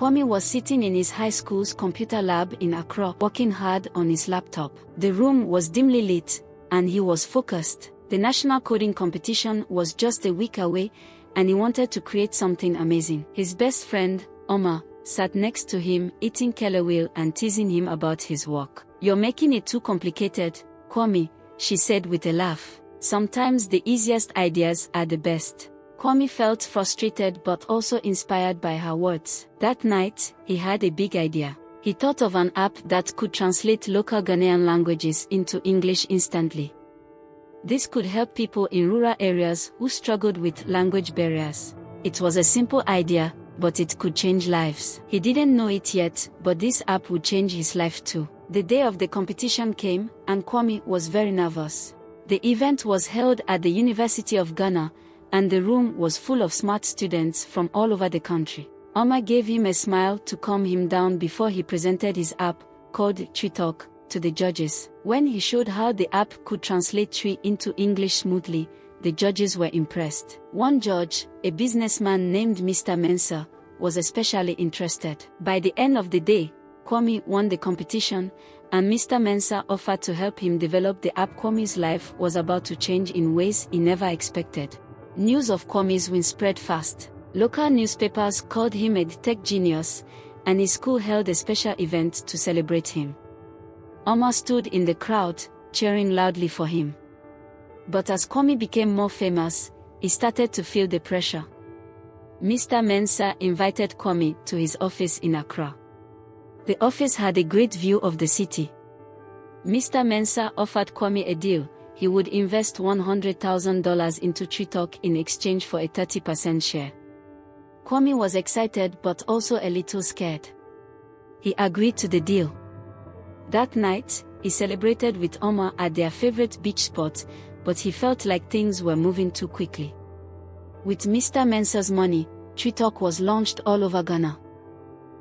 Kwame was sitting in his high school's computer lab in Accra, working hard on his laptop. The room was dimly lit, and he was focused. The national coding competition was just a week away, and he wanted to create something amazing. His best friend, Omar, sat next to him, eating kelewele and teasing him about his work. "You're making it too complicated, Kwame," she said with a laugh. "Sometimes the easiest ideas are the best." Kwame felt frustrated but also inspired by her words. That night, he had a big idea. He thought of an app that could translate local Ghanaian languages into English instantly. This could help people in rural areas who struggled with language barriers. It was a simple idea, but it could change lives. He didn't know it yet, but this app would change his life too. The day of the competition came, and Kwame was very nervous. The event was held at the University of Ghana, and the room was full of smart students from all over the country. Omar gave him a smile to calm him down before he presented his app, called TwiTalk, to the judges. When he showed how the app could translate Twi into English smoothly, the judges were impressed. One judge, a businessman named Mr. Mensah, was especially interested. By the end of the day, Kwame won the competition, and Mr. Mensah offered to help him develop the app. Kwame's life was about to change in ways he never expected. News of Kwame's win spread fast. Local newspapers called him a tech genius, and his school held a special event to celebrate him. Omar stood in the crowd, cheering loudly for him. But as Kwame became more famous, he started to feel the pressure. Mr. Mensah invited Kwame to his office in Accra. The office had a great view of the city. Mr. Mensah offered Kwame a deal. He would invest $100,000 into TwiTalk in exchange for a 30% share. Kwame was excited but also a little scared. He agreed to the deal. That night, he celebrated with Omar at their favorite beach spot, but he felt like things were moving too quickly. With Mr. Mensah's money, TwiTalk was launched all over Ghana.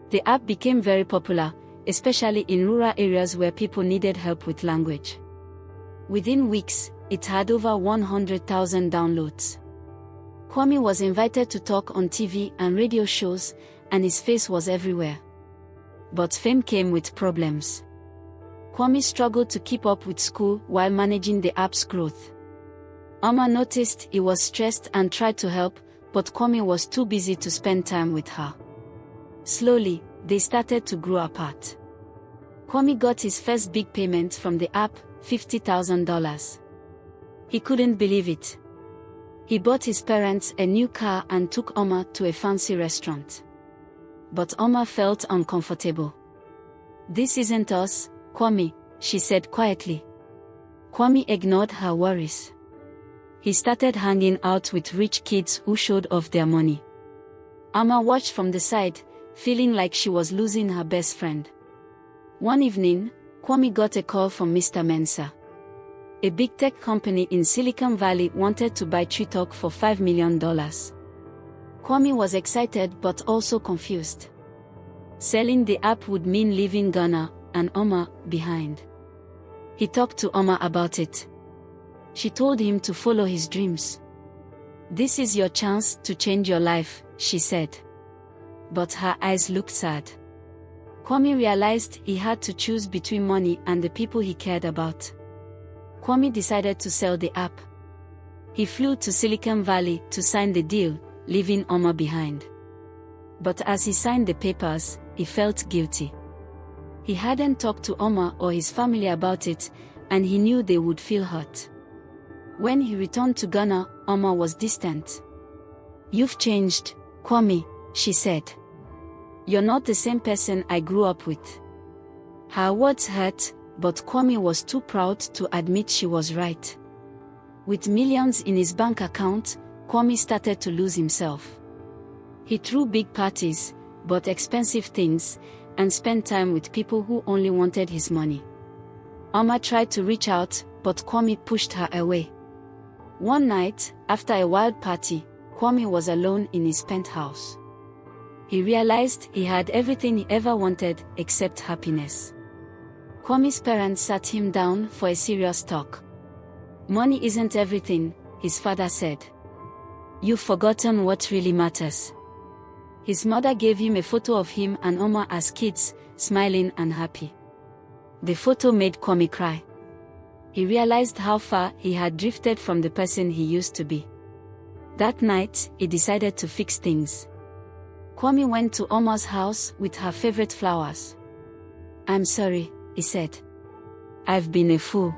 The app became very popular, especially in rural areas where people needed help with language. Within weeks, it had over 100,000 downloads. Kwame was invited to talk on TV and radio shows, and his face was everywhere. But fame came with problems. Kwame struggled to keep up with school while managing the app's growth. Omar noticed he was stressed and tried to help, but Kwame was too busy to spend time with her. Slowly, they started to grow apart. Kwame got his first big payment from the app, $50,000. He couldn't believe it. He bought his parents a new car and took Omar to a fancy restaurant. But Omar felt uncomfortable. "This isn't us, Kwame," she said quietly. Kwame ignored her worries. He started hanging out with rich kids who showed off their money. Omar watched from the side, feeling like she was losing her best friend. One evening, Kwame got a call from Mr. Mensah. A big tech company in Silicon Valley wanted to buy TwiTalk for $5 million. Kwame was excited but also confused. Selling the app would mean leaving Ghana and Omar behind. He talked to Omar about it. She told him to follow his dreams. "This is your chance to change your life," she said. But her eyes looked sad. Kwame realized he had to choose between money and the people he cared about. Kwame decided to sell the app. He flew to Silicon Valley to sign the deal, leaving Omar behind. But as he signed the papers, he felt guilty. He hadn't talked to Omar or his family about it, and he knew they would feel hurt. When he returned to Ghana, Omar was distant. "You've changed, Kwame," she said. "You're not the same person I grew up with." Her words hurt, but Kwame was too proud to admit she was right. With millions in his bank account, Kwame started to lose himself. He threw big parties, bought expensive things, and spent time with people who only wanted his money. Omar tried to reach out, but Kwame pushed her away. One night, after a wild party, Kwame was alone in his penthouse. He realized he had everything he ever wanted except happiness. Kwame's parents sat him down for a serious talk. "Money isn't everything," his father said. "You've forgotten what really matters. His mother gave him a photo of him and Omar as kids, smiling and happy. The photo made Kwame cry. He realized how far he had drifted from the person he used to be. That night, he decided to fix things. Kwame went to Omar's house with her favorite flowers. "I'm sorry," he said. "I've been a fool."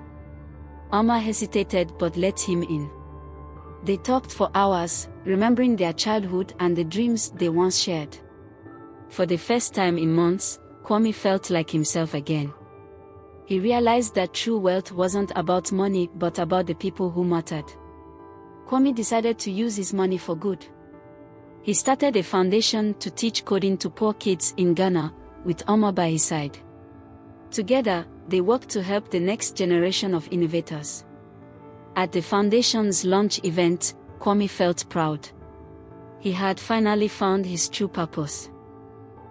Omar hesitated but let him in. They talked for hours, remembering their childhood and the dreams they once shared. For the first time in months, Kwame felt like himself again. He realized that true wealth wasn't about money but about the people who mattered. Kwame decided to use his money for good. He started a foundation to teach coding to poor kids in Ghana, with Omar by his side. Together, they worked to help the next generation of innovators. At the foundation's launch event, Kwame felt proud. He had finally found his true purpose.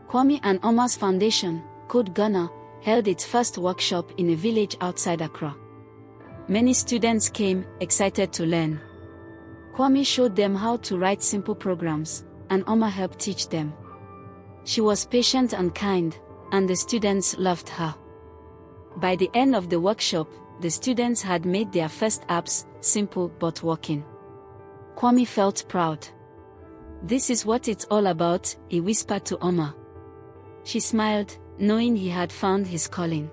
Kwame and Omar's foundation, Code Ghana, held its first workshop in a village outside Accra. Many students came, excited to learn. Kwame showed them how to write simple programs, and Omar helped teach them. She was patient and kind, and the students loved her. By the end of the workshop, the students had made their first apps, simple but working. Kwame felt proud. "This is what it's all about," he whispered to Omar. She smiled, knowing he had found his calling.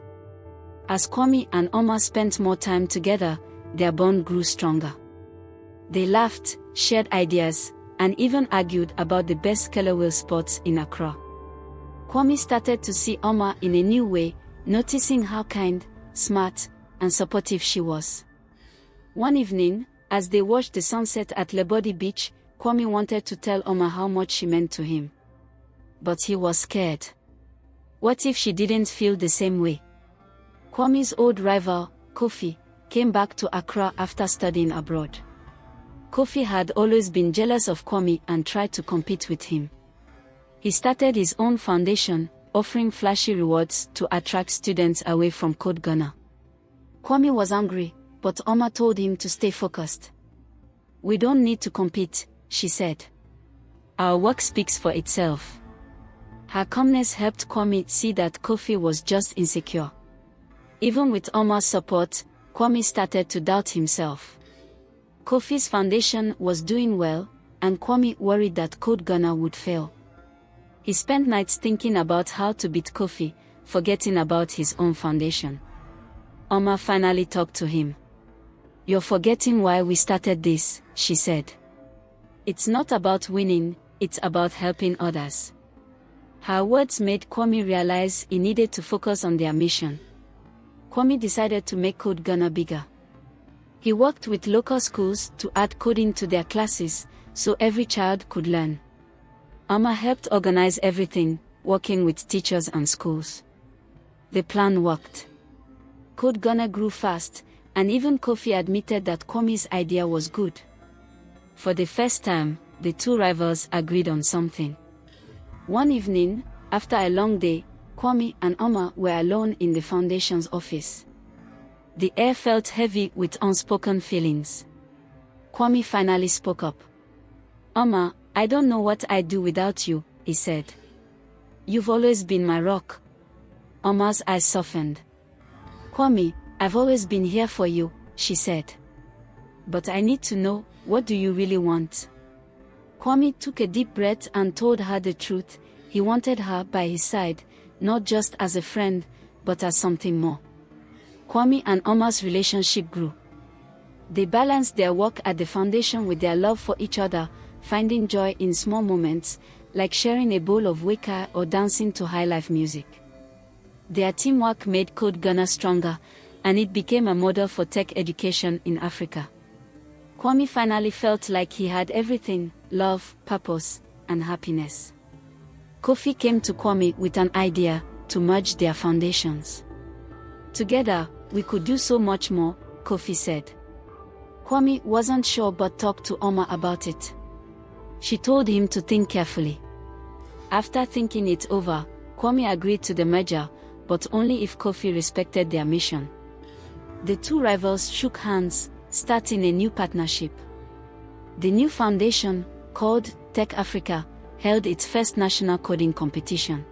As Kwame and Omar spent more time together, their bond grew stronger. They laughed, shared ideas, and even argued about the best killer whale spots in Accra. Kwame started to see Omar in a new way, noticing how kind, smart, and supportive she was. One evening, as they watched the sunset at Lebodi Beach, Kwame wanted to tell Omar how much she meant to him. But he was scared. What if she didn't feel the same way? Kwame's old rival, Kofi, came back to Accra after studying abroad. Kofi had always been jealous of Kwame and tried to compete with him. He started his own foundation, offering flashy rewards to attract students away from Code Ghana. Kwame was angry, but Omar told him to stay focused. "We don't need to compete," she said. "Our work speaks for itself." Her calmness helped Kwame see that Kofi was just insecure. Even with Omar's support, Kwame started to doubt himself. Kofi's foundation was doing well, and Kwame worried that Code Ghana would fail. He spent nights thinking about how to beat Kofi, forgetting about his own foundation. Omar finally talked to him. "You're forgetting why we started this," she said. "It's not about winning, it's about helping others." Her words made Kwame realize he needed to focus on their mission. Kwame decided to make Code Ghana bigger. He worked with local schools to add coding to their classes, so every child could learn. Omar helped organize everything, working with teachers and schools. The plan worked. Code Ghana grew fast, and even Kofi admitted that Kwame's idea was good. For the first time, the two rivals agreed on something. One evening, after a long day, Kwame and Omar were alone in the foundation's office. The air felt heavy with unspoken feelings. Kwame finally spoke up. "Omar, I don't know what I'd do without you," he said. "You've always been my rock." Omar's eyes softened. "Kwame, I've always been here for you," she said. "But I need to know, what do you really want?" Kwame took a deep breath and told her the truth. He wanted her by his side, not just as a friend, but as something more. Kwame and Omar's relationship grew. They balanced their work at the foundation with their love for each other, finding joy in small moments, like sharing a bowl of weka or dancing to high-life music. Their teamwork made Code Ghana stronger, and it became a model for tech education in Africa. Kwame finally felt like he had everything: love, purpose, and happiness. Kofi came to Kwame with an idea to merge their foundations. "Together, we could do so much more," Kofi said. Kwame wasn't sure but talked to Omar about it. She told him to think carefully. After thinking it over, Kwame agreed to the merger, but only if Kofi respected their mission. The two rivals shook hands, starting a new partnership. The new foundation, called Tech Africa, held its first national coding competition.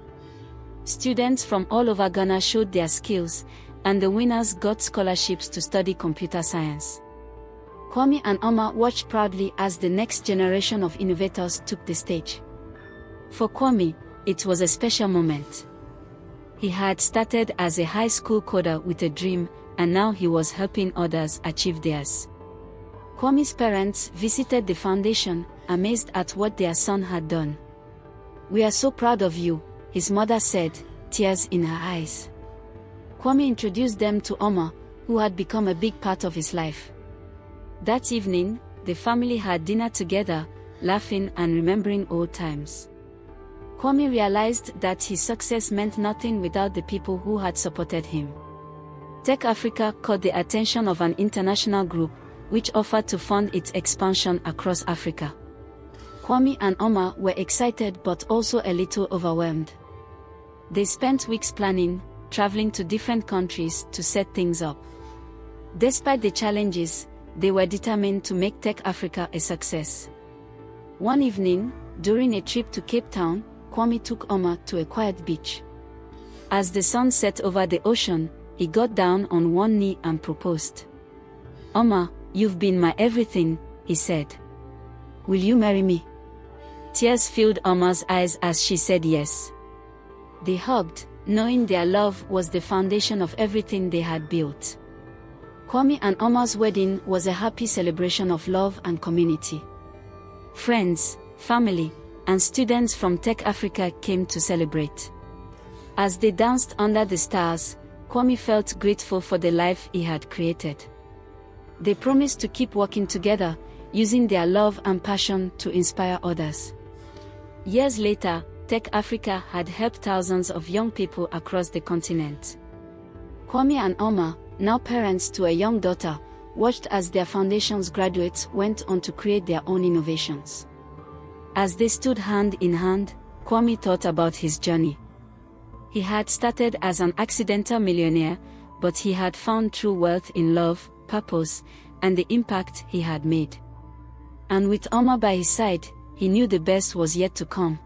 Students from all over Ghana showed their skills, and the winners got scholarships to study computer science. Kwame and Oma watched proudly as the next generation of innovators took the stage. For Kwame, it was a special moment. He had started as a high school coder with a dream, and now he was helping others achieve theirs. Kwame's parents visited the foundation, amazed at what their son had done. "We are so proud of you," his mother said, tears in her eyes. Kwame introduced them to Oma, who had become a big part of his life. That evening, the family had dinner together, laughing and remembering old times. Kwame realized that his success meant nothing without the people who had supported him. Tech Africa caught the attention of an international group, which offered to fund its expansion across Africa. Kwame and Oma were excited but also a little overwhelmed. They spent weeks planning, traveling to different countries to set things up. Despite the challenges, they were determined to make Tech Africa a success. One evening, during a trip to Cape Town, Kwame took Oma to a quiet beach. As the sun set over the ocean, he got down on one knee and proposed. "Oma, you've been my everything," he said. "Will you marry me?" Tears filled Oma's eyes as she said yes. They hugged, knowing their love was the foundation of everything they had built. Kwame and Oma's wedding was a happy celebration of love and community. Friends, family, and students from Tech Africa came to celebrate. As they danced under the stars, Kwame felt grateful for the life he had created. They promised to keep working together, using their love and passion to inspire others. Years later, Tech Africa had helped thousands of young people across the continent. Kwame and Oma, now parents to a young daughter, watched as their foundation's graduates went on to create their own innovations. As they stood hand in hand, Kwame thought about his journey. He had started as an accidental millionaire, but he had found true wealth in love, purpose, and the impact he had made. And with Oma by his side, he knew the best was yet to come.